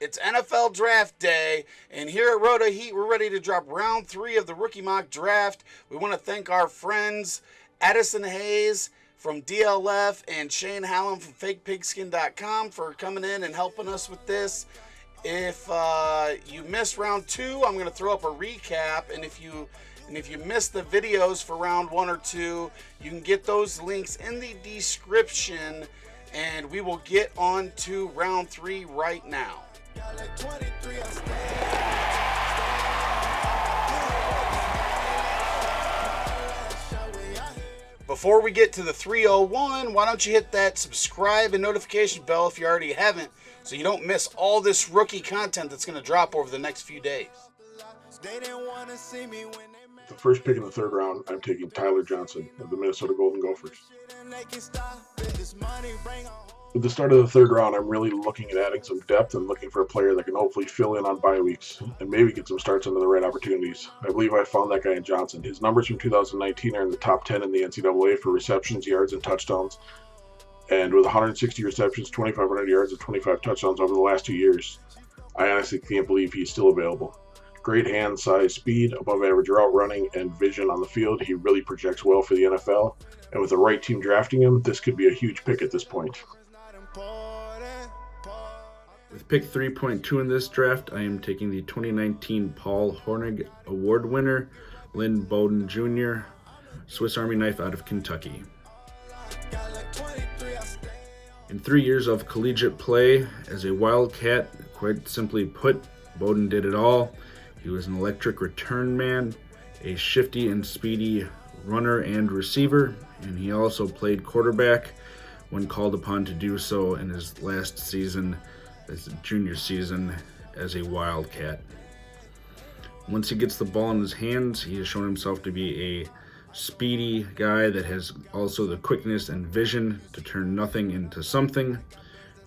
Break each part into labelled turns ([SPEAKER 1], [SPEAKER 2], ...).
[SPEAKER 1] It's NFL Draft Day, and here at RotoHeat, we're ready to drop round 3 of the Rookie Mock Draft. We want to thank our friends Addison Hayes from DLF and Shane Hallam from FakePigskin.com for coming in and helping us with this. If you missed round 2, I'm going to throw up a recap, and if you missed the videos for round 1 or 2, you can get those links in the description, and we will get on to round 3 right now. Before we get to the 301, why don't you hit that subscribe and notification bell if you already haven't, so you don't miss all this rookie content that's going to drop over the next few days.
[SPEAKER 2] The first pick in the third round, I'm taking Tyler Johnson of the Minnesota Golden Gophers. With the start of the third round, I'm really looking at adding some depth and looking for a player that can hopefully fill in on bye weeks and maybe get some starts under the right opportunities. I believe I found that guy in Johnson. His numbers from 2019 are in the top 10 in the NCAA for receptions, yards, and touchdowns. And with 160 receptions, 2,500 yards, and 25 touchdowns over the last 2 years, I honestly can't believe he's still available. Great hand, size, speed, above average route running, and vision on the field. He really projects well for the NFL. And with the right team drafting him, this could be a huge pick at this point.
[SPEAKER 3] With pick 3.2 in this draft, I am taking the 2019 Paul Hornig Award winner, Lynn Bowden Jr., Swiss Army knife out of Kentucky. In 3 years of collegiate play as a Wildcat, quite simply put, Bowden did it all. He was an electric return man, a shifty and speedy runner and receiver, and he also played quarterback when called upon to do so in his last season, his junior season, as a Wildcat. Once he gets the ball in his hands, he has shown himself to be a speedy guy that has also the quickness and vision to turn nothing into something,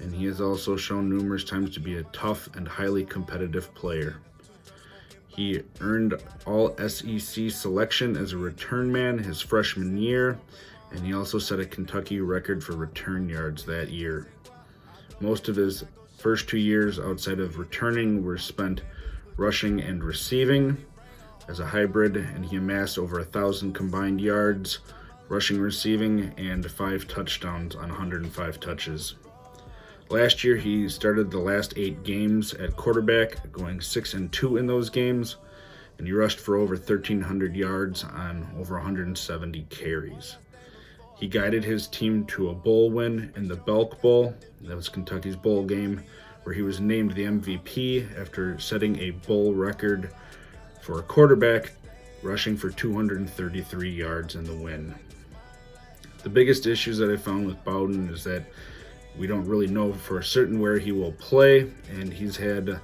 [SPEAKER 3] and he has also shown numerous times to be a tough and highly competitive player. He earned all SEC selection as a return man his freshman year, and he also set a Kentucky record for return yards that year. Most of his first 2 years outside of returning were spent rushing and receiving as a hybrid, and he amassed over 1,000 combined yards, rushing, receiving, and 5 touchdowns on 105 touches. Last year, he started the last 8 games at quarterback, going 6-2 in those games, and he rushed for over 1,300 yards on over 170 carries. He guided his team to a bowl win in the Belk Bowl. That was Kentucky's bowl game, where he was named the MVP after setting a bowl record for a quarterback, rushing for 233 yards in the win. The biggest issues that I found with Bowden is that we don't really know for certain where he will play, and he's had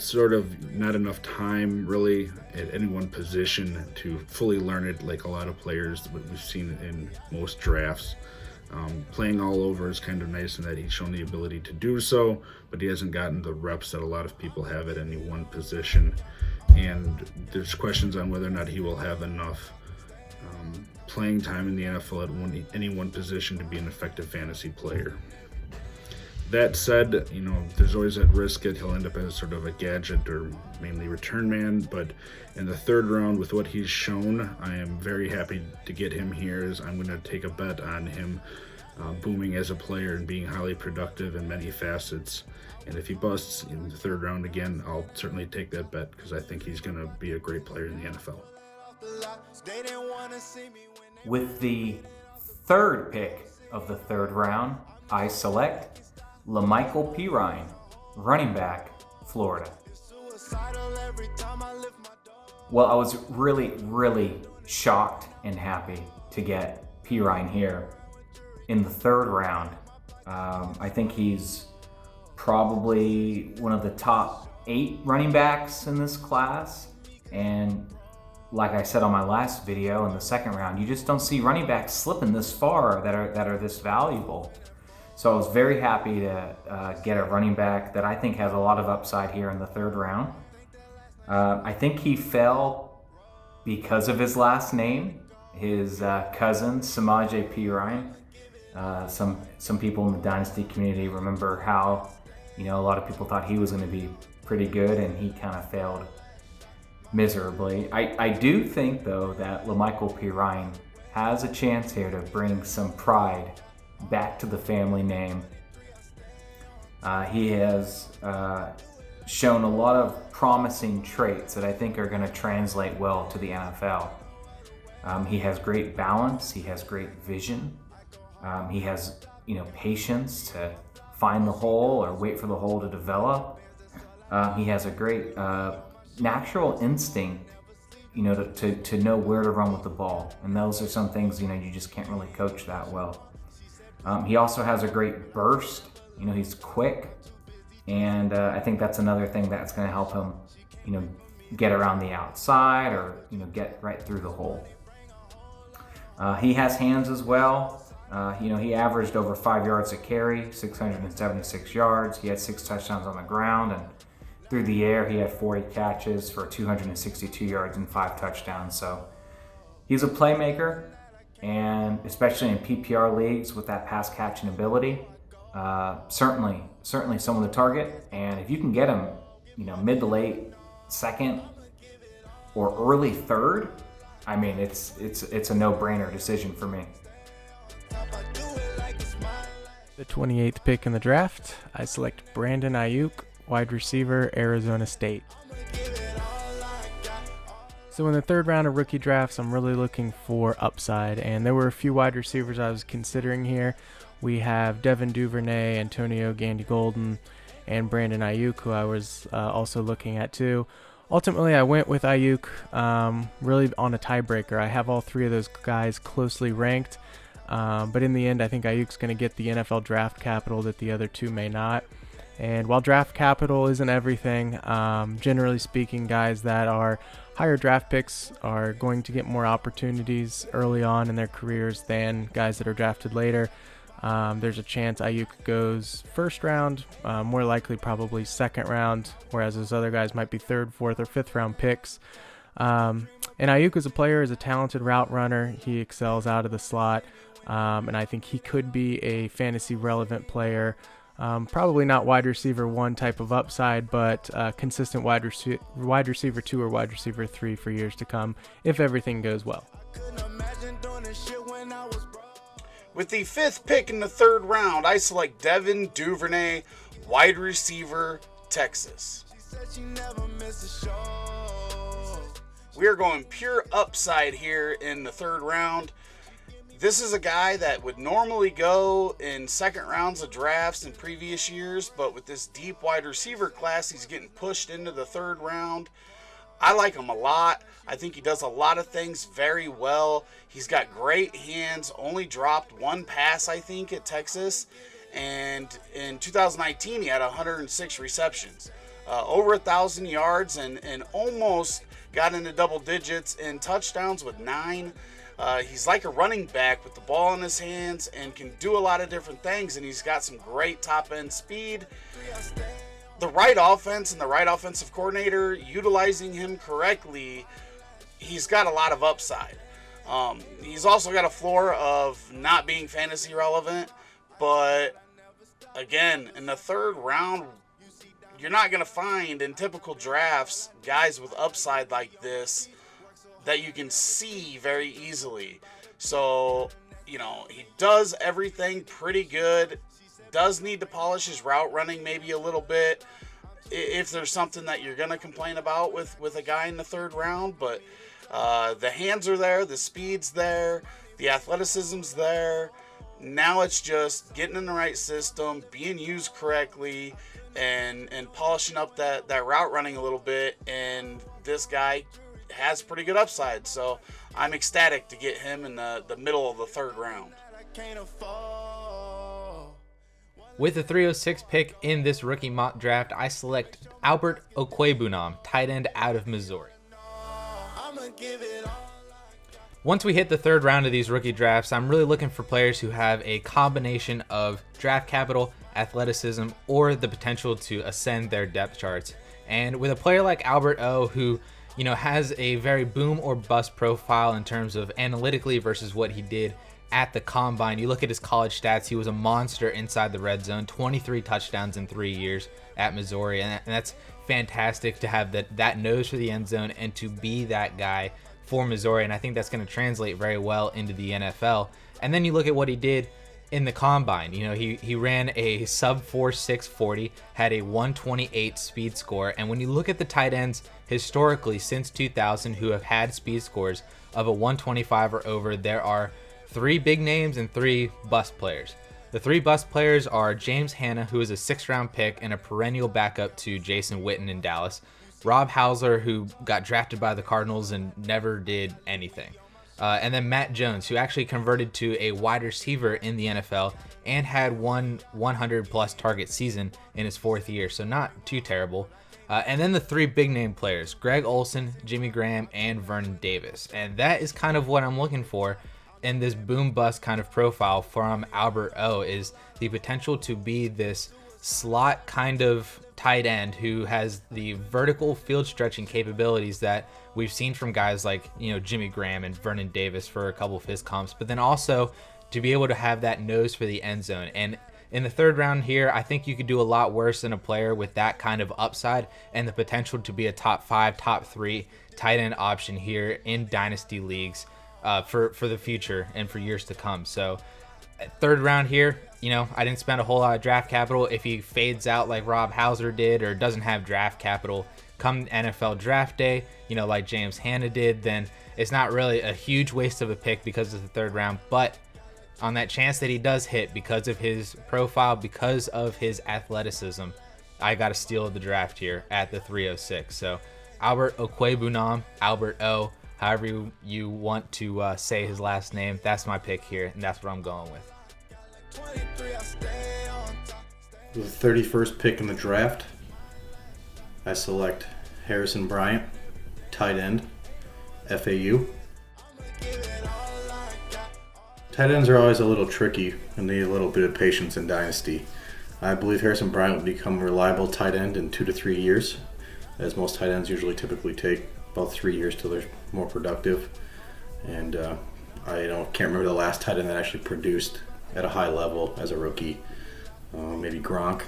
[SPEAKER 3] sort of not enough time really at any one position to fully learn it like a lot of players that we've seen in most drafts. Playing all over is kind of nice in that he's shown the ability to do so, but he hasn't gotten the reps that a lot of people have at any one position, and there's questions on whether or not he will have enough playing time in the NFL at any one position to be an effective fantasy player. That said, there's always that risk that he'll end up as sort of a gadget or mainly return man, but in the third round with what he's shown, I am very happy to get him here, as I'm going to take a bet on him booming as a player and being highly productive in many facets. And if he busts in the third round again, I'll certainly take that bet because I think he's going to be a great player in the NFL.
[SPEAKER 4] With the third pick of the third round, I select LaMichael Pirine, running back, Florida. Well, I was really shocked and happy to get Pirine here in the third round. I think he's probably one of the top 8 running backs in this class. And like I said on my last video, in the second round, you just don't see running backs slipping this far that are this valuable. So I was very happy to get a running back that I think has a lot of upside here in the third round. I think he fell because of his last name, his cousin, Samaje Perine. Some people in the Dynasty community remember how a lot of people thought he was going to be pretty good, and he kind of failed miserably. I do think, though, that LaMichael Pirine has a chance here to bring some pride back to the family name. He has shown a lot of promising traits that I think are going to translate well to the NFL. He has great balance. He has great vision. He has, patience to find the hole or wait for the hole to develop. He has a great natural instinct, to know where to run with the ball. And those are some things, you just can't really coach that well. He also has a great burst. He's quick. And I think that's another thing that's going to help him, get around the outside or, get right through the hole. He has hands as well. He averaged over 5 yards a carry, 676 yards. He had 6 touchdowns on the ground, and through the air, he had 40 catches for 262 yards and 5 touchdowns. So he's a playmaker, and especially in PPR leagues with that pass catching ability, certainly someone to target. And if you can get him, mid to late second or early third, I mean, it's a no-brainer decision for me.
[SPEAKER 5] The 28th pick in the draft, I select Brandon Ayuk, wide receiver, Arizona State. So in the third round of rookie drafts, I'm really looking for upside, and there were a few wide receivers I was considering here. We have Devin Duvernay, Antonio Gandy-Golden, and Brandon Ayuk, who I was also looking at too. Ultimately, I went with Ayuk really on a tiebreaker. I have all 3 of those guys closely ranked, but in the end, I think Ayuk's going to get the NFL draft capital that the other 2 may not. And while draft capital isn't everything, generally speaking, guys that are higher draft picks are going to get more opportunities early on in their careers than guys that are drafted later. There's a chance Ayuk goes first round, more likely probably second round, whereas those other guys might be third, fourth, or fifth round picks. And Ayuk as a player is a talented route runner. He excels out of the slot, and I think he could be a fantasy relevant player. Probably not wide receiver 1 type of upside, but consistent wide receiver 2 or wide receiver 3 for years to come if everything goes well.
[SPEAKER 1] With the 5th pick in the third round, I select Devin Duvernay, wide receiver, Texas. We are going pure upside here in the third round. This is a guy that would normally go in second rounds of drafts in previous years, but with this deep wide receiver class, he's getting pushed into the third round. I like him a lot. I think he does a lot of things very well. He's got great hands, only dropped 1 pass, I think, at Texas. And in 2019, he had 106 receptions, over 1,000 yards, and almost got into double digits in touchdowns with 9. He's like a running back with the ball in his hands and can do a lot of different things, and he's got some great top-end speed. The right offense and the right offensive coordinator utilizing him correctly, he's got a lot of upside. He's also got a floor of not being fantasy relevant, but again, in the third round, you're not going to find in typical drafts guys with upside like this that you can see very easily. So, he does everything pretty good. Does need to polish his route running maybe a little bit if there's something that you're going to complain about with a guy in the third round. But the hands are there, the speed's there, the athleticism's there. Now it's just getting in the right system, being used correctly, and polishing up that route running a little bit. And this guy has pretty good upside. So I'm ecstatic to get him in the middle of the third round.
[SPEAKER 6] With the 306 pick in this rookie mock draft, I select Albert Okwebunam, tight end out of Missouri. Once we hit the third round of these rookie drafts, I'm really looking for players who have a combination of draft capital, athleticism, or the potential to ascend their depth charts. And with a player like Albert O, who has a very boom or bust profile in terms of analytically versus what he did at the combine. You look at his college stats, he was a monster inside the red zone, 23 touchdowns in 3 years at Missouri, and that's fantastic to have that nose for the end zone and to be that guy for Missouri, and I think that's going to translate very well into the NFL. And then you look at what he did in the combine. You know, he ran a sub 4.6 40, had a 128 speed score, and when you look at the tight ends historically since 2000 who have had speed scores of a 125 or over, there are 3 big names and 3 bust players. The 3 bust players are James Hanna, who is a 6th-round pick and a perennial backup to Jason Witten in Dallas, Rob Hauser, who got drafted by the Cardinals and never did anything, and then Matt Jones, who actually converted to a wide receiver in the NFL and had one 100-plus target season in his 4th year, so not too terrible. And then the 3 big-name players, Greg Olsen, Jimmy Graham, and Vernon Davis. And that is kind of what I'm looking for in this boom-bust kind of profile from Albert O, is the potential to be this slot kind of tight end who has the vertical field stretching capabilities that we've seen from guys like, you know, Jimmy Graham and Vernon Davis for a couple of his comps, but then also to be able to have that nose for the end zone. And in the 3rd round here, I think you could do a lot worse than a player with that kind of upside and the potential to be a top 5, top 3 tight end option here in dynasty leagues for the future and for years to come. So 3rd round here, you know, I didn't spend a whole lot of draft capital. If he fades out like Rob Hauser did or doesn't have draft capital come NFL draft day, you know, like James Hanna did, then it's not really a huge waste of a pick because of the 3rd round. But on that chance that he does hit because of his profile, because of his athleticism, I got to steal the draft here at the 306. So Albert Okwebunam, Albert O, however you want to say his last name, that's my pick here, and that's what I'm going with.
[SPEAKER 7] The 31st pick in the draft, I select Harrison Bryant, tight end, FAU. Tight ends are always a little tricky and need a little bit of patience in Dynasty. I believe Harrison Bryant will become a reliable tight end in 2 to 3 years, as most tight ends usually typically take about 3 years till they're more productive. And I can't remember the last tight end that actually produced at a high level as a rookie. Maybe Gronk.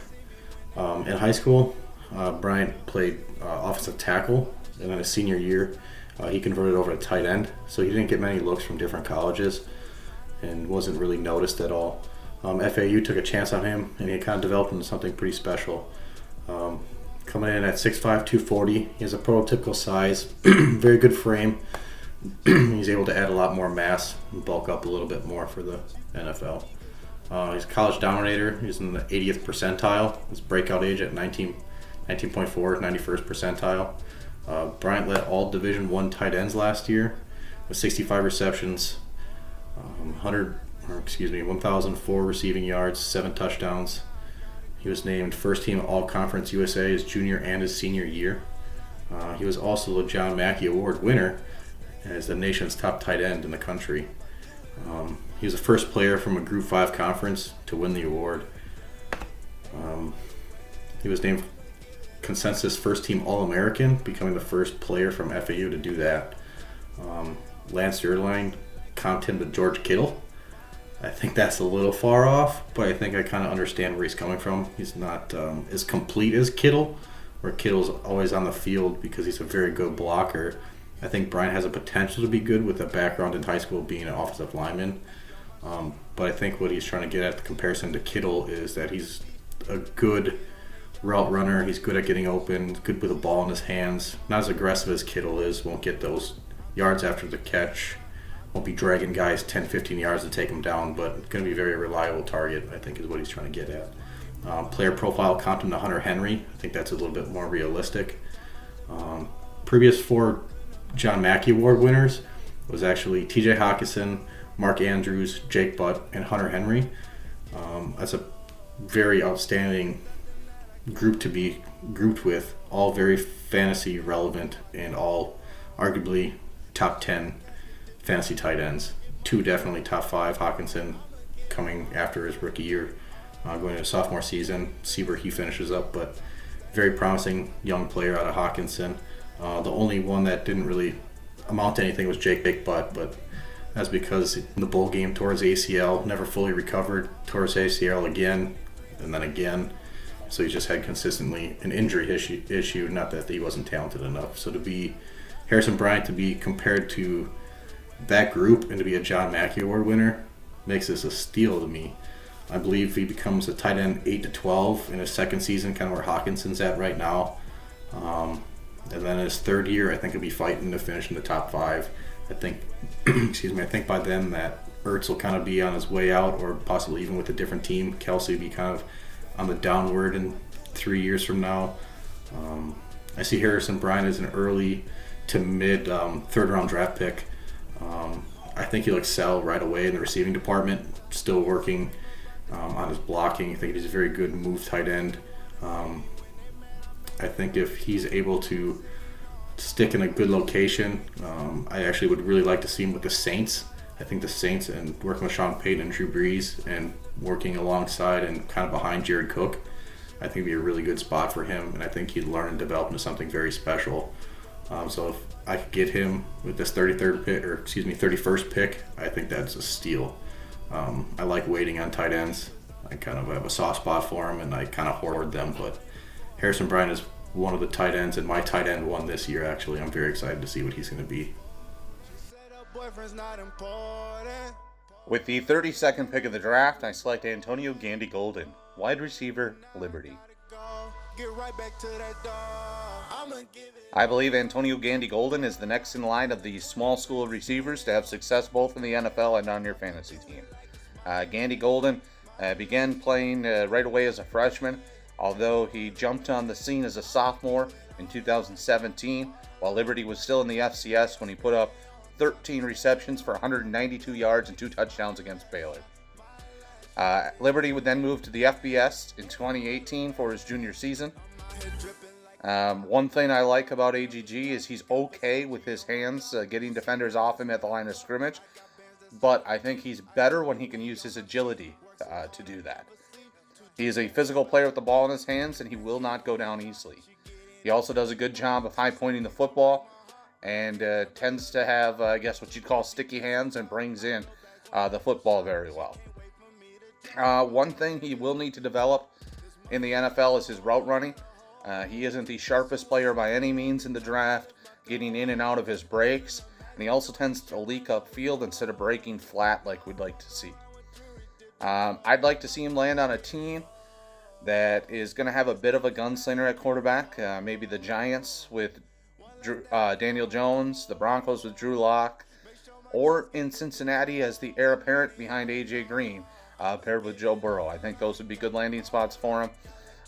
[SPEAKER 7] In high school, Bryant played offensive tackle, and in his senior year, he converted over to tight end. So he didn't get many looks from different colleges and wasn't really noticed at all. FAU took a chance on him, and he kind of developed into something pretty special. Coming in at 6'5", 240, he has a prototypical size, very good frame. He's able to add a lot more mass and bulk up a little bit more for the NFL. He's a college dominator. He's in the 80th percentile. His breakout age at 19.4, 91st percentile. Bryant led all Division I tight ends last year with 65 receptions, 1,004 receiving yards, 7 touchdowns. He was named first team All-Conference USA his junior and his senior year. He was also the John Mackey Award winner as the nation's top tight end in the country. He was the first player from a Group 5 conference to win the award. He was named consensus first team All-American, becoming the first player from FAU to do that. Lance Zierlein comped him to George Kittle. I think that's a little far off, but I think I kind of understand where he's coming from. He's not as complete as Kittle, where Kittle's always on the field because he's a very good blocker. I think Bryant has a potential to be good with a background in high school being an offensive lineman. But I think what he's trying to get at the comparison to Kittle is that he's a good route runner. He's good at getting open, good with a ball in his hands. Not as aggressive as Kittle is, won't get those yards after the catch. Won't be dragging guys 10, 15 yards to take him down, but going to be a very reliable target, I think is what he's trying to get at. Player profile comped him to Hunter Henry. I think that's a little bit more realistic. Previous 4 John Mackey Award winners was actually TJ Hawkinson, Mark Andrews, Jake Butt, and Hunter Henry. That's a very outstanding group to be grouped with, all very fantasy relevant and all arguably top 10 fantasy tight ends. 2 definitely top 5, Hawkinson coming after his rookie year, going into sophomore season, see where he finishes up, but very promising young player out of Hawkinson. The only one that didn't really amount to anything was Jake Butt, but That's because in the bowl game tore his ACL, never fully recovered, tore his ACL again, and then again. So he's just had consistently an injury issue, not that he wasn't talented enough. So to be Harrison Bryant, to be compared to that group and to be a John Mackey Award winner makes this a steal to me. I believe he becomes a tight end 8 to 12 in his second season, kind of where Hawkinson's at right now. And then in his third year, I think he'll be fighting to finish in the top 5. I think, I think by then that Ertz will kind of be on his way out, or possibly even with a different team. Kelsey will be kind of on the downward in 3 years from now. I see Harrison Bryant as an early to mid third round draft pick. I think he'll excel right away in the receiving department, still working on his blocking. I think he's a very good move tight end. I think if he's able to stick in a good location, I actually would really like to see him with the Saints. I think the Saints, and working with Sean Payton and Drew Brees and working alongside and kind of behind Jared Cook, I think it'd be a really good spot for him, and I think he'd learn and develop into something very special. So if I could get him with this 31st pick, I think that's a steal. I like waiting on tight ends. I kind of have a soft spot for them, and I kind of hoard them, but Harrison Bryant is one of the tight ends, and my tight end one this year, actually. I'm very excited to see what he's going to be.
[SPEAKER 8] With the 32nd pick of the draft, I select Antonio Gandy-Golden, wide receiver, Liberty. I believe Antonio Gandy-Golden is the next in line of the small school receivers to have success both in the NFL and on your fantasy team. Gandy-Golden began playing right away as a freshman, although he jumped on the scene as a sophomore in 2017, while Liberty was still in the FCS when he put up 13 receptions for 192 yards and 2 touchdowns against Baylor. Liberty would then move to the FBS in 2018 for his junior season. One thing I like about AGG is he's okay with his hands getting defenders off him at the line of scrimmage, but I think he's better when he can use his agility to do that. He is a physical player with the ball in his hands, and he will not go down easily. He also does a good job of high-pointing the football and tends to have, what you'd call sticky hands, and brings in the football very well. One thing he will need to develop in the NFL is his route running. He isn't the sharpest player by any means in the draft, getting in and out of his breaks, and he also tends to leak upfield instead of breaking flat like we'd like to see. I'd like to see him land on a team that is going to have a bit of a gunslinger at quarterback. Maybe the Giants with Daniel Jones, the Broncos with Drew Lock, or in Cincinnati as the heir apparent behind A.J. Green, paired with Joe Burrow. I think those would be good landing spots for him.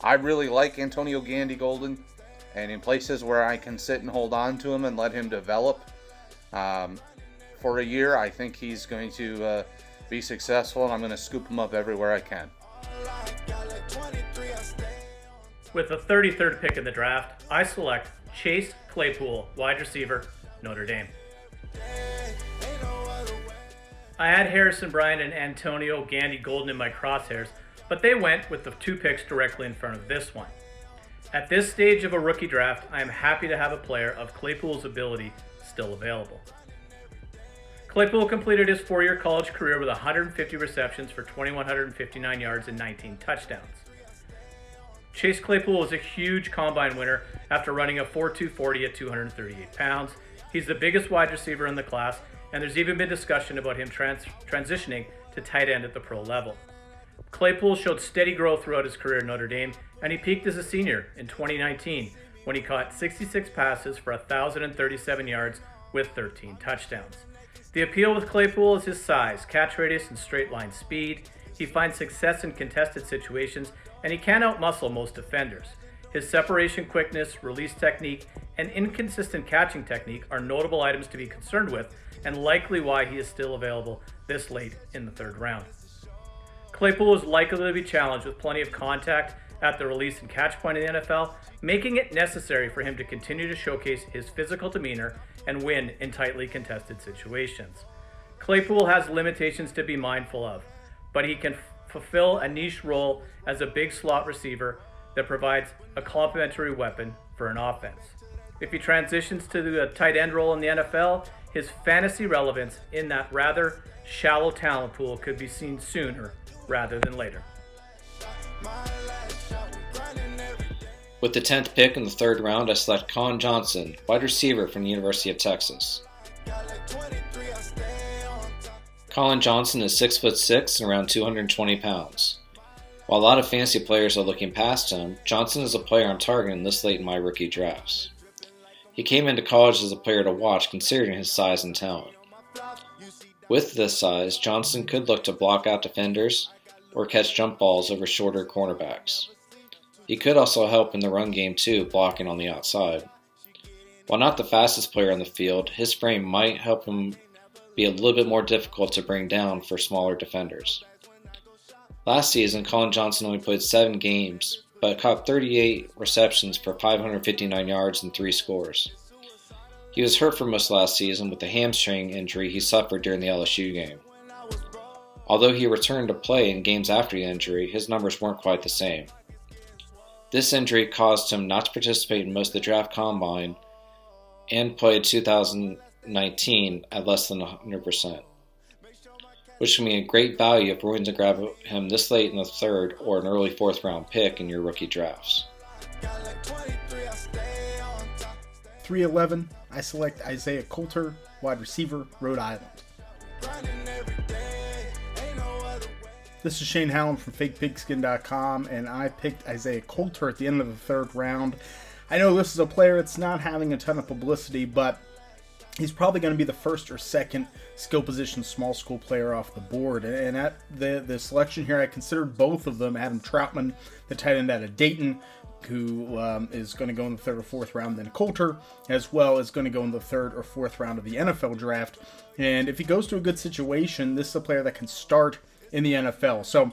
[SPEAKER 8] I really like Antonio Gandy-Golden, and in places where I can sit and hold on to him and let him develop for a year, I think he's going to be successful, and I'm going to scoop him up everywhere I can.
[SPEAKER 9] With the 33rd pick in the draft, I select Chase Claypool, wide receiver, Notre Dame. I had Harrison Bryant and Antonio Gandy-Golden in my crosshairs, but they went with the 2 picks directly in front of this one. At this stage of a rookie draft, I am happy to have a player of Claypool's ability still available. Claypool completed his 4-year college career with 150 receptions for 2,159 yards and 19 touchdowns. Chase Claypool was a huge combine winner after running a 4.2 40 at 238 pounds. He's the biggest wide receiver in the class, and there's even been discussion about him transitioning to tight end at the pro level. Claypool showed steady growth throughout his career at Notre Dame, and he peaked as a senior in 2019 when he caught 66 passes for 1,037 yards with 13 touchdowns. The appeal with Claypool is his size, catch radius, and straight line speed. He finds success in contested situations, and he can outmuscle most defenders. His separation quickness, release technique, and inconsistent catching technique are notable items to be concerned with, and likely why he is still available this late in the 3rd round. Claypool is likely to be challenged with plenty of contact at the release and catch point in the NFL, making it necessary for him to continue to showcase his physical demeanor and win in tightly contested situations. Claypool has limitations to be mindful of, but he can fulfill a niche role as a big slot receiver that provides a complementary weapon for an offense. If he transitions to the tight end role in the NFL, his fantasy relevance in that rather shallow talent pool could be seen sooner rather than later.
[SPEAKER 10] With the 10th pick in the third round, I select Colin Johnson, wide receiver from the University of Texas. Colin Johnson is 6'6" and around 220 pounds. While a lot of fantasy players are looking past him, Johnson is a player I'm targeting this late in my rookie drafts. He came into college as a player to watch considering his size and talent. With this size, Johnson could look to block out defenders or catch jump balls over shorter cornerbacks. He could also help in the run game too, blocking on the outside. While not the fastest player on the field, his frame might help him be a little bit more difficult to bring down for smaller defenders. Last season, Colin Johnson only played 7 games, but caught 38 receptions for 559 yards and 3 scores. He was hurt for most of last season with the hamstring injury he suffered during the LSU game. Although he returned to play in games after the injury, his numbers weren't quite the same. This injury caused him not to participate in most of the draft combine and played 2019 at less than 100%, which can be a great value if we're going to grab him this late in the third or an early fourth round pick in your rookie drafts.
[SPEAKER 11] 311, I select Isaiah Coulter, wide receiver, Rhode Island. This is Shane Hallam from FakePigskin.com, and I picked Isaiah Coulter at the end of the third round. I know this is a player that's not having a ton of publicity, but he's probably going to be the first or second skill position small school player off the board. And at the selection here, I considered both of them. Adam Troutman, the tight end out of Dayton, who is going to go in the third or fourth round, then Coulter, as well as going to go in the third or fourth round of the NFL draft. And if he goes to a good situation, this is a player that can start in the NFL. So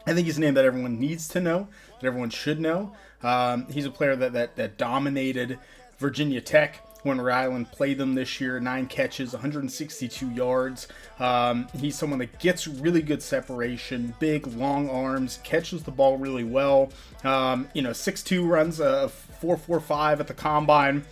[SPEAKER 11] I think he's a name that everyone needs to know, that everyone should know. He's a player that dominated Virginia Tech when Rhode Island played them this year. 9 catches, 162 yards. He's someone that gets really good separation, big, long arms, catches the ball really well. 6'2", runs a 4.45 at the combine.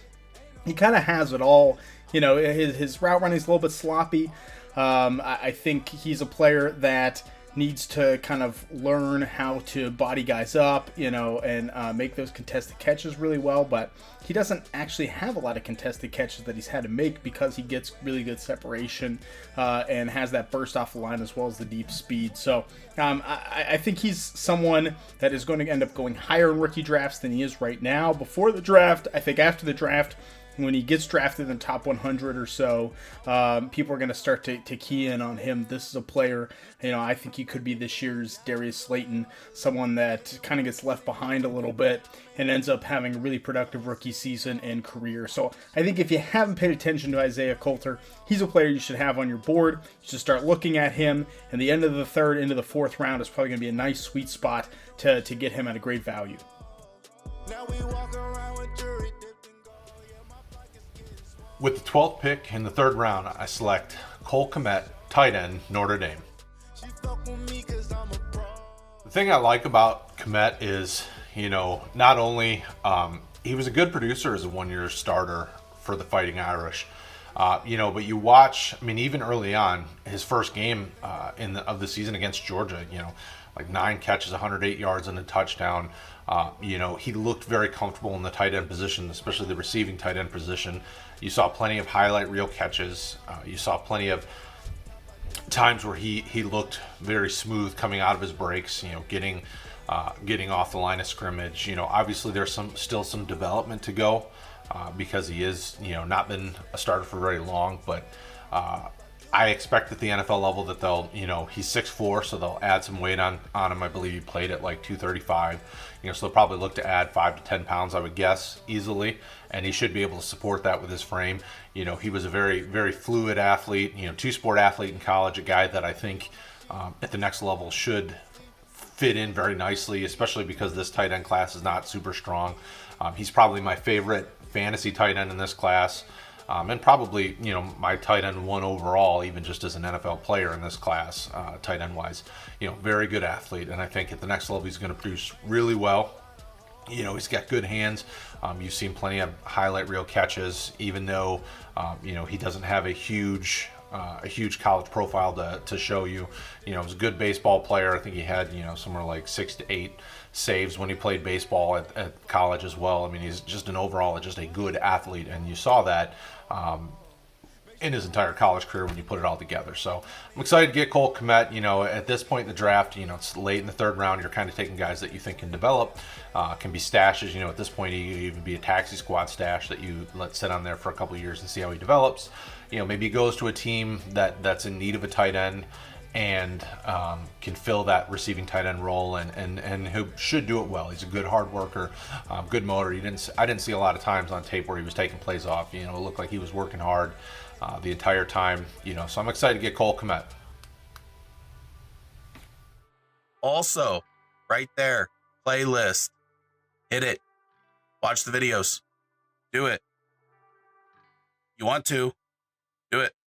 [SPEAKER 11] He kind of has it all. His route running is a little bit sloppy. I think he's a player that needs to kind of learn how to body guys up, and make those contested catches really well, but he doesn't actually have a lot of contested catches that he's had to make because he gets really good separation and has that burst off the line as well as the deep speed. So I think he's someone that is going to end up going higher in rookie drafts than he is right now. Before the draft, I think after the draft, when he gets drafted in the top 100 or so, people are going to start to key in on him. This is a player, I think he could be this year's Darius Slayton, someone that kind of gets left behind a little bit and ends up having a really productive rookie season and career. So I think if you haven't paid attention to Isaiah Coulter, he's a player you should have on your board. You should start looking at him, and the end of the third into the fourth round is probably going to be a nice sweet spot to get him at a great value.
[SPEAKER 12] Now we walk around with jury. With the 12th pick in the third round, I select Cole Kmet, tight end, Notre Dame. The thing I like about Kmet is, not only he was a good producer as a one-year starter for the Fighting Irish, but you watch, even early on, his first game of the season against Georgia, like 9 catches, 108 yards and a touchdown. He looked very comfortable in the tight end position, especially the receiving tight end position. You saw plenty of highlight reel catches. You saw plenty of times where he looked very smooth coming out of his breaks, getting off the line of scrimmage. Obviously there's still some development to go because he is, not been a starter for very long, but I expect at the NFL level that they'll, he's 6'4", so they'll add some weight on him. I believe he played at like 235, so they'll probably look to add 5 to 10 pounds, I would guess, easily, and he should be able to support that with his frame. He was a very, very fluid athlete, two-sport athlete in college, a guy that I think at the next level should fit in very nicely, especially because this tight end class is not super strong. He's probably my favorite fantasy tight end in this class. And probably, my tight end 1 overall, even just as an NFL player in this class, tight end wise, very good athlete. And I think at the next level, he's going to produce really well. He's got good hands. You've seen plenty of highlight reel catches, even though, he doesn't have a huge college profile to show you. He's a good baseball player. I think he had, somewhere like 6 to 8 saves when he played baseball at college as well. I mean, he's just just a good athlete, and you saw that in his entire college career when you put it all together. So I'm excited to get Cole Kmet. At this point in the draft, it's late in the third round. You're kind of taking guys that you think can develop, can be stashes. At this point, he could even be a taxi squad stash that you let sit on there for a couple of years and see how he develops. Maybe he goes to a team that's in need of a tight end and can fill that receiving tight end role, and who should do it well. He's a good hard worker, good motor. I didn't see a lot of times on tape where he was taking plays off. It looked like he was working hard the entire time. So I'm excited to get Cole Kmet.
[SPEAKER 1] Also, right there, playlist. Hit it. Watch the videos. Do it. You want to. Do it.